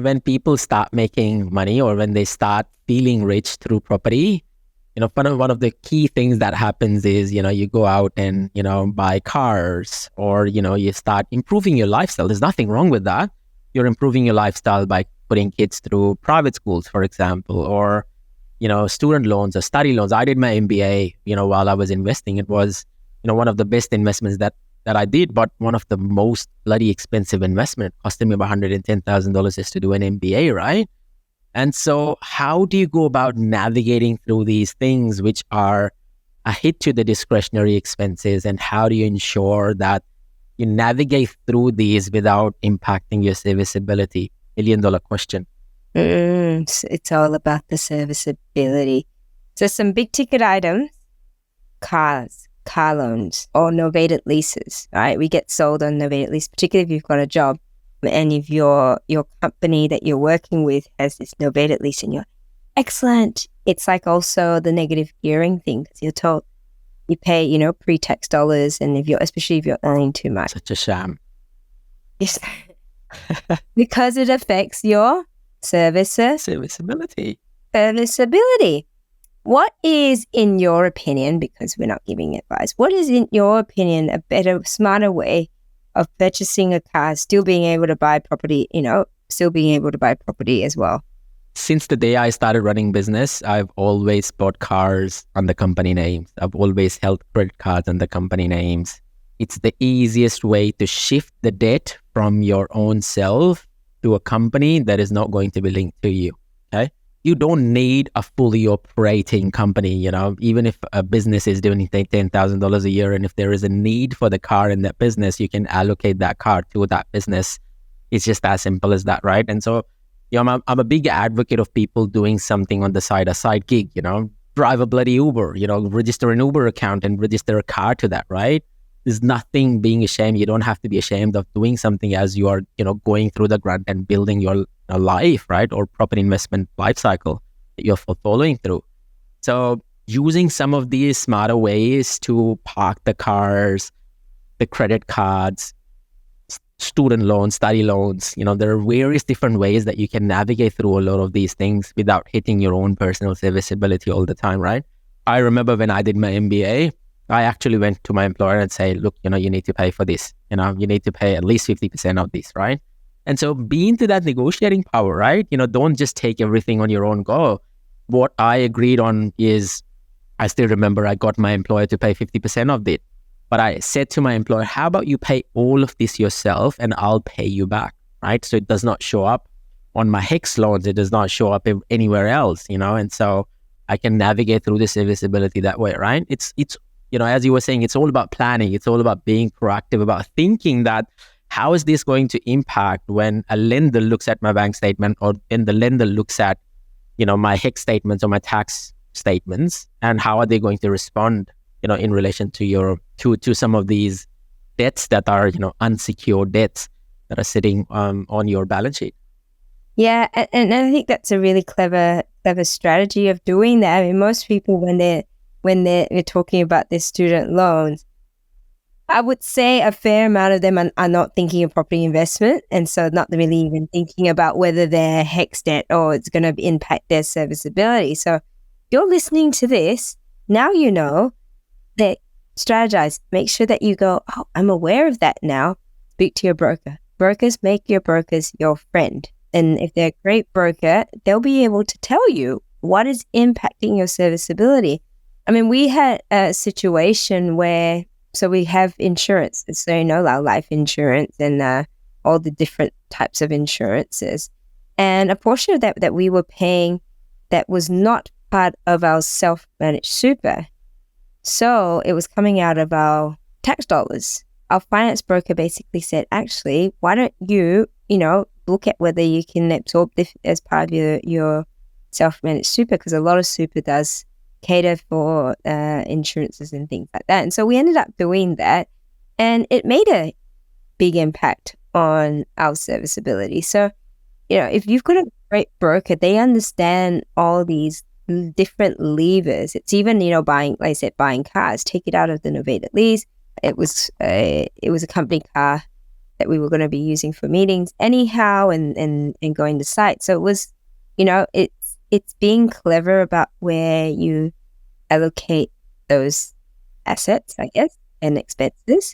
when people start making money or when they start feeling rich through property, one of the key things that happens is, you go out and, buy cars, or, you start improving your lifestyle. There's nothing wrong with that. You're improving your lifestyle by putting kids through private schools, for example, or, student loans or study loans. I did my MBA, while I was investing. It was, one of the best investments that I did, but one of the most bloody expensive investment. It costed me about $110,000 just to do an MBA, right? And so how do you go about navigating through these things which are a hit to the discretionary expenses, and how do you ensure that you navigate through these without impacting your serviceability? $1 million question. It's all about the serviceability. So some big ticket items, cars, car loans, or novated leases, right? We get sold on novated lease, particularly if you've got a job. And if your company that you're working with has this novated lease and you're excellent, it's like also the negative gearing thing, because you're told you pay, pre-tax dollars, and especially if you're earning too much. Such a sham. Yes. Because it affects your serviceability. What is, in your opinion, because we're not giving advice, what is, in your opinion, a better, smarter way of purchasing a car, still being able to buy property, still being able to buy property as well? Since the day I started running business, I've always bought cars under company names. I've always held credit cards under company names. It's the easiest way to shift the debt from your own self to a company that is not going to be linked to you. Okay? You don't need a fully operating company, even if a business is doing $10,000 a year, and if there is a need for the car in that business, you can allocate that car to that business. It's just as simple as that, right? And so, I'm a big advocate of people doing something on the side, a side gig, drive a bloody Uber, register an Uber account and register a car to that, right? There's nothing being ashamed. You don't have to be ashamed of doing something as you are, going through the grunt and building your life, right? Or property investment life cycle that you're following through. So using some of these smarter ways to park the cars, the credit cards, student loans, study loans, there are various different ways that you can navigate through a lot of these things without hitting your own personal serviceability all the time, right? I remember when I did my MBA, I actually went to my employer and say, look, you need to pay for this. You need to pay at least 50% of this, right? And so be into that negotiating power, right? Don't just take everything on your own go. What I agreed on is, I still remember I got my employer to pay 50% of it. But I said to my employer, how about you pay all of this yourself and I'll pay you back, right? So it does not show up on my HEX loans. It does not show up anywhere else, and so I can navigate through the serviceability that way, right? It's as you were saying, it's all about planning. It's all about being proactive, about thinking that how is this going to impact when a lender looks at my bank statement, or when the lender looks at, my HEX statements or my tax statements, and how are they going to respond, in relation to to some of these debts that are, unsecured debts that are sitting on your balance sheet. Yeah, and I think that's a really clever strategy of doing that. I mean, most people, when they're talking about their student loans, I would say a fair amount of them are not thinking of property investment, and so not really even thinking about whether they're HEX debt or it's going to impact their serviceability. So if you're listening to this, now you know that. Strategize. Make sure that you go, oh, I'm aware of that now. Speak to your broker. Brokers, make your brokers your friend. And if they're a great broker, they'll be able to tell you what is impacting your serviceability. I mean, we had a situation where, so we have insurance. So, our life insurance and all the different types of insurances. And a portion of that we were paying that was not part of our self-managed super. So it was coming out of our tax dollars. Our finance broker basically said, actually, why don't you, look at whether you can absorb this as part of your self-managed super, because a lot of super does cater for insurances and things like that. And so we ended up doing that, and it made a big impact on our serviceability. So, if you've got a great broker, they understand all these different levers. It's even, buying, like I said, buying cars, take it out of the novated lease. It was a company car, that we were going to be using for meetings anyhow, and going to site. So it was, it's being clever about where you allocate those assets, I guess, and expenses.